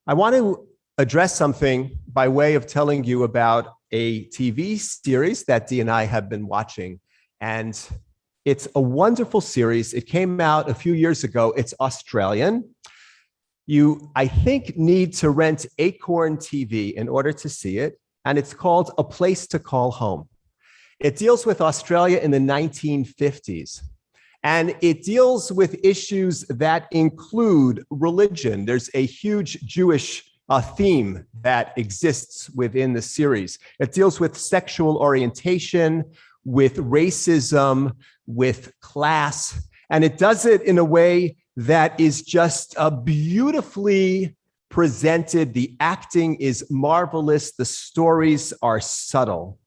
I want to address something by way of telling you about a TV series that Dee and I have been watching. And it's a wonderful series. It came out a few years ago. It's Australian. You, I think, need to rent Acorn TV in order to see it. And it's called A Place to Call Home. It deals with Australia in the 1950s. And it deals with issues that include religion. There's a huge Jewish theme that exists within the series. It deals with sexual orientation, with racism, with class, and it does it in a way that is just beautifully presented. The acting is marvelous. The stories are subtle.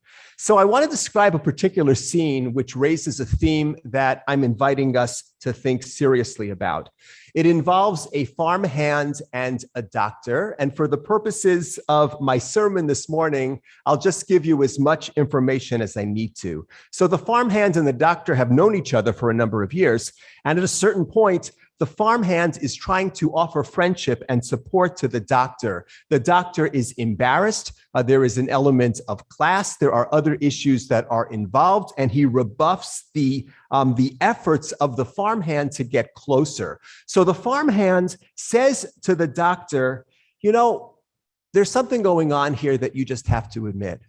So I want to describe a particular scene which raises a theme that I'm inviting us to think seriously about. It involves a farmhand and a doctor. And for the purposes of my sermon this morning, I'll just give you as much information as I need to. So the farmhand and the doctor have known each other for a number of years. And at a certain point, the farmhand is trying to offer friendship and support to the doctor. The doctor is embarrassed. There is an element of class. There are other issues that are involved, and he rebuffs the efforts of the farmhand to get closer. So the farmhand says to the doctor, you know, there's something going on here that you just have to admit,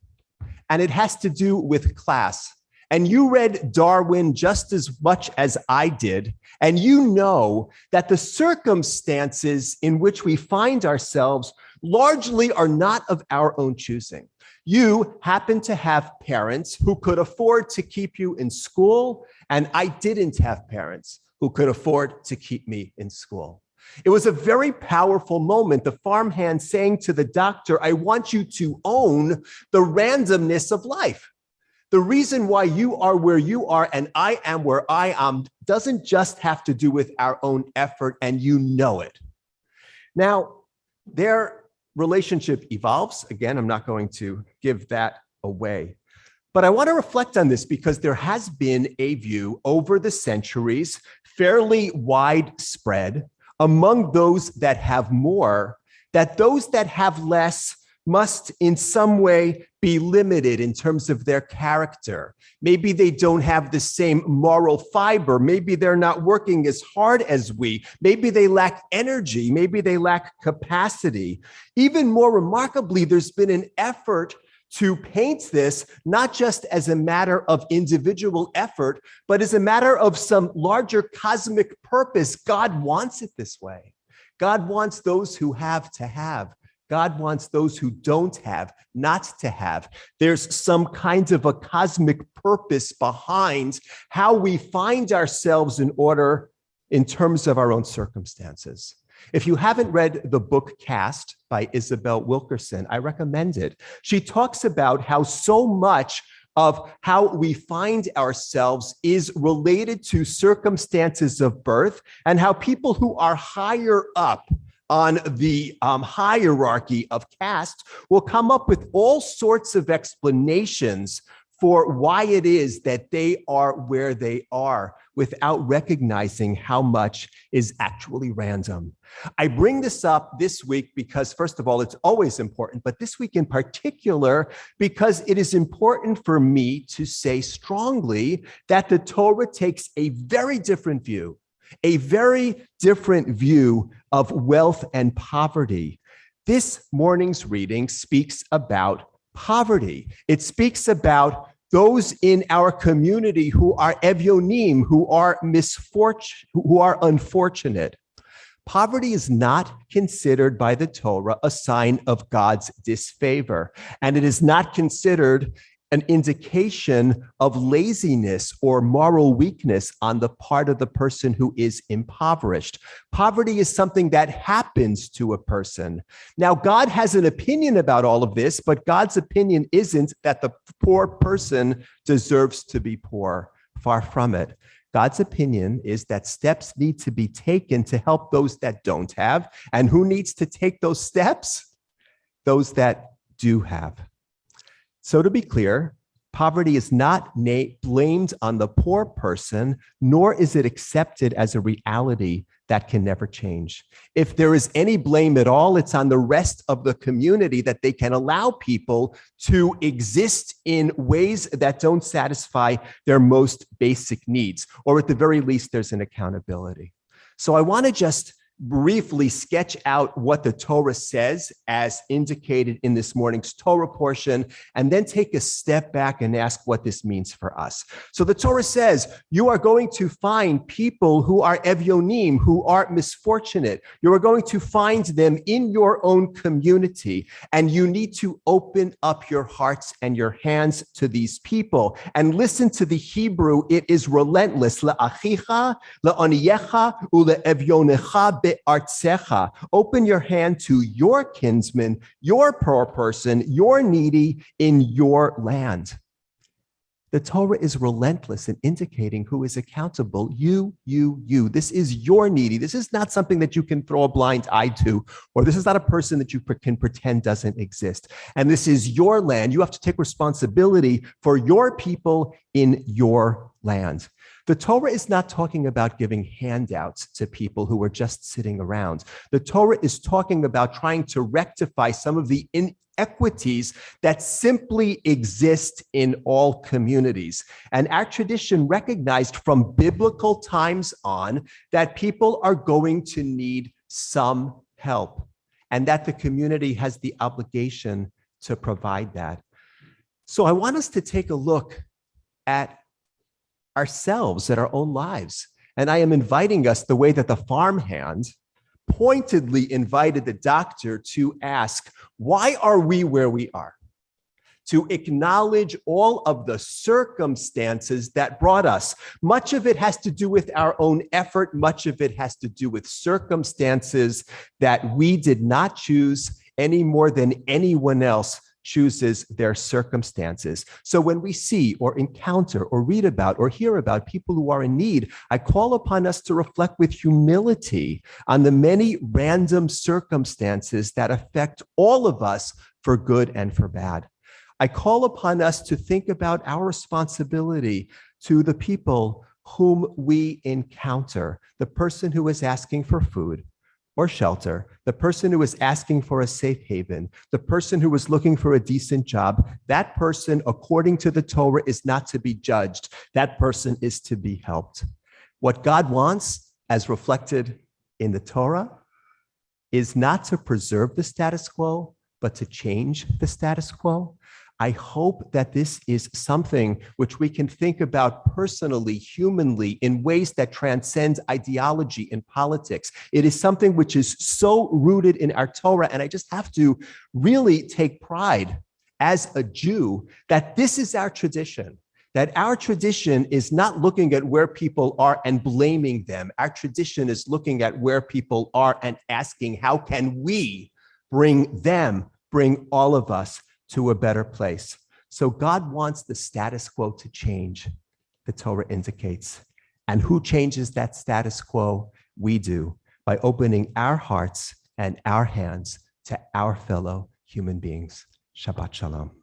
and it has to do with class. And you read Darwin just as much as I did, and you know that the circumstances in which we find ourselves largely are not of our own choosing. You happen to have parents who could afford to keep you in school, and I didn't have parents who could afford to keep me in school. It was a very powerful moment, the farmhand saying to the doctor, I want you to own the randomness of life. The reason why you are where you are and I am where I am doesn't just have to do with our own effort, and you know it. Now, their relationship evolves. Again, I'm not going to give that away. But I want to reflect on this because there has been a view over the centuries, fairly widespread, among those that have more, that those that have less must in some way be limited in terms of their character. Maybe they don't have the same moral fiber. Maybe they're not working as hard as we. Maybe they lack energy. Maybe they lack capacity. Even more remarkably, there's been an effort to paint this not just as a matter of individual effort, but as a matter of some larger cosmic purpose. God wants it this way. God wants those who have to have. God wants those who don't have not to have. There's some kind of a cosmic purpose behind how we find ourselves in terms of our own circumstances. If you haven't read the book Cast by Isabel Wilkerson, I recommend it. She talks about how so much of how we find ourselves is related to circumstances of birth, and how people who are higher up on the hierarchy of caste will come up with all sorts of explanations for why it is that they are where they are without recognizing how much is actually random. I bring this up this week because, first of all, it's always important, but this week in particular, because it is important for me to say strongly that the Torah takes a very different view of wealth and poverty. This morning's reading speaks about poverty. It speaks about those in our community who are evyonim, who are unfortunate. Poverty is not considered by the Torah a sign of God's disfavor, and it is not considered an indication of laziness or moral weakness on the part of the person who is impoverished. Poverty is something that happens to a person. Now, God has an opinion about all of this, but God's opinion isn't that the poor person deserves to be poor. Far from it. God's opinion is that steps need to be taken to help those that don't have. And who needs to take those steps? Those that do have. So to be clear, Poverty is not blamed on the poor person, nor is it accepted as a reality that can never change. If there is any blame at all, it's on the rest of the community that they can allow people to exist in ways that don't satisfy their most basic needs, or at the very least, there's an accountability. So I want to just briefly sketch out what the Torah says as indicated in this morning's Torah portion, and then take a step back and ask what this means for us. So the Torah says, you are going to find people who are evyonim, who are misfortunate. You are going to find them in your own community, and you need to open up your hearts and your hands to these people. And listen to the Hebrew, it is relentless. Le'achicha, le'oniyecha, ule'evyonecha be'artzecha. Open your hand to your kinsman, your poor person, your needy in your land. The Torah is relentless in indicating who is accountable. You. This is your needy. This is not something that you can throw a blind eye to, or this is not a person that you can pretend doesn't exist. And this is your land. You have to take responsibility for your people in your land. The Torah is not talking about giving handouts to people who are just sitting around. The Torah is talking about trying to rectify some of the inequities that simply exist in all communities. And our tradition recognized from biblical times on that people are going to need some help, and that the community has the obligation to provide that. So I want us to take a look at ourselves, at our own lives. And I am inviting us the way that the farmhand pointedly invited the doctor to ask, why are we where we are? To acknowledge all of the circumstances that brought us. Much of it has to do with our own effort. Much of it has to do with circumstances that we did not choose any more than anyone else chooses their circumstances. So when we see or encounter or read about or hear about people who are in need, I call upon us to reflect with humility on the many random circumstances that affect all of us for good and for bad. I call upon us to think about our responsibility to the people whom we encounter, the person who is asking for food or shelter, the person who is asking for a safe haven, the person who is looking for a decent job. That person, according to the Torah, is not to be judged. That person is to be helped. What God wants, as reflected in the Torah, is not to preserve the status quo, but to change the status quo. I hope that this is something which we can think about personally, humanly, in ways that transcend ideology and politics. It is something which is so rooted in our Torah, and I just have to really take pride as a Jew that this is our tradition, that our tradition is not looking at where people are and blaming them. Our tradition is looking at where people are and asking, how can we bring all of us to a better place? So God wants the status quo to change, the Torah indicates. And who changes that status quo? We do, by opening our hearts and our hands to our fellow human beings. Shabbat Shalom.